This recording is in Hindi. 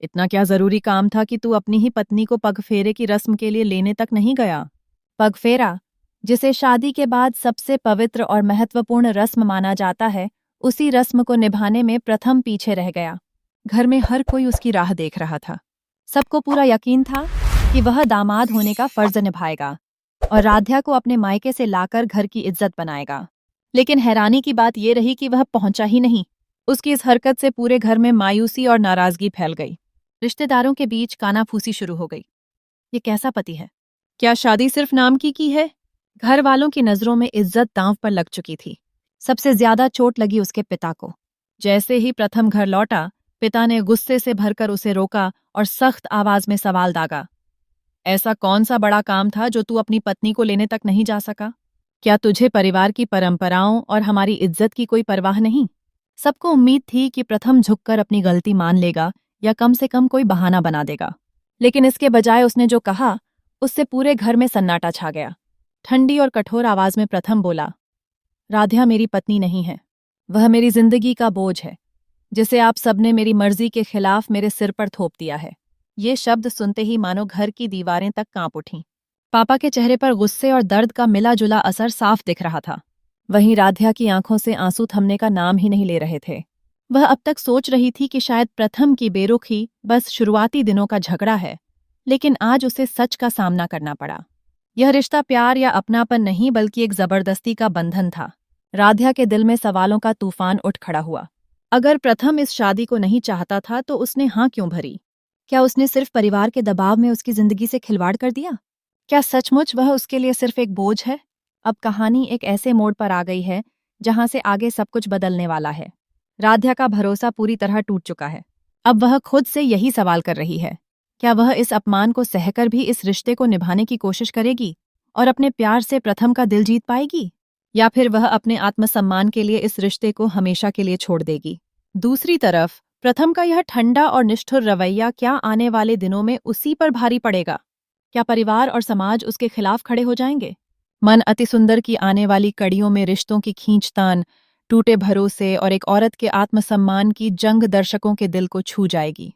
इतना क्या जरूरी काम था कि तू अपनी ही पत्नी को पगफेरे की रस्म के लिए लेने तक नहीं गया? पगफेरा, जिसे शादी के बाद सबसे पवित्र और महत्वपूर्ण रस्म माना जाता है, उसी रस्म को निभाने में प्रथम पीछे रह गया। घर में हर कोई उसकी राह देख रहा था। सबको पूरा यकीन था कि वह दामाद होने का फर्ज निभाएगा और राध्या को अपने मायके से लाकर घर की इज्जत बनाएगा। लेकिन हैरानी की बात यह रही कि वह पहुंचा ही नहीं। उसकी इस हरकत से पूरे घर में मायूसी और नाराजगी फैल गई। रिश्तेदारों के बीच कानाफूसी शुरू हो गई। ये कैसा पति है? क्या शादी सिर्फ नाम की है? घर वालों की नजरों में इज्जत दांव पर लग चुकी थी। सबसे ज्यादा चोट लगी उसके पिता को। जैसे ही प्रथम घर लौटा, पिता ने गुस्से से भरकर उसे रोका और सख्त आवाज में सवाल दागा। ऐसा कौन सा बड़ा काम था जो तू अपनी पत्नी को लेने तक नहीं जा सका? क्या तुझे परिवार की परंपराओं और हमारी इज्जत की कोई परवाह नहीं? सबको उम्मीद थी कि प्रथम झुककर अपनी गलती मान लेगा या कम से कम कोई बहाना बना देगा। लेकिन इसके बजाय उसने जो कहा, उससे पूरे घर में सन्नाटा छा गया। ठंडी और कठोर आवाज में प्रथम बोला, राध्या मेरी पत्नी नहीं है। वह मेरी जिंदगी का बोझ है, जिसे आप सबने मेरी मर्जी के खिलाफ मेरे सिर पर थोप दिया है। ये शब्द सुनते ही मानो घर की दीवारें तक कांप उठीं। पापा के चेहरे पर गुस्से और दर्द का मिला जुला असर साफ दिख रहा था। वहीं राध्या की आंखों से आंसू थमने का नाम ही नहीं ले रहे थे। वह अब तक सोच रही थी कि शायद प्रथम की बेरुखी बस शुरुआती दिनों का झगड़ा है, लेकिन आज उसे सच का सामना करना पड़ा। यह रिश्ता प्यार या अपनापन नहीं, बल्कि एक जबरदस्ती का बंधन था। राध्या के दिल में सवालों का तूफान उठ खड़ा हुआ। अगर प्रथम इस शादी को नहीं चाहता था तो उसने हाँ क्यों भरी? क्या उसने सिर्फ परिवार के दबाव में उसकी जिंदगी से खिलवाड़ कर दिया? क्या सचमुच वह उसके लिए सिर्फ एक बोझ है? अब कहानी एक ऐसे मोड़ पर आ गई है जहां से आगे सब कुछ बदलने वाला है। राध्या का भरोसा पूरी तरह टूट चुका है। अब वह खुद से यही सवाल कर रही है, क्या वह इस अपमान को सहकर भी इस रिश्ते को निभाने की कोशिश करेगी और अपने प्यार से प्रथम का दिल जीत पाएगी, या फिर वह अपने आत्मसम्मान के लिए इस रिश्ते को हमेशा के लिए छोड़ देगी? दूसरी तरफ प्रथम का यह ठंडा और निष्ठुर रवैया क्या आने वाले दिनों में उसी पर भारी पड़ेगा? क्या परिवार और समाज उसके खिलाफ खड़े हो जाएंगे? मन अति सुंदर की आने वाली कड़ियों में रिश्तों की खींचतान, टूटे भरोसे और एक औरत के आत्मसम्मान की जंग दर्शकों के दिल को छू जाएगी।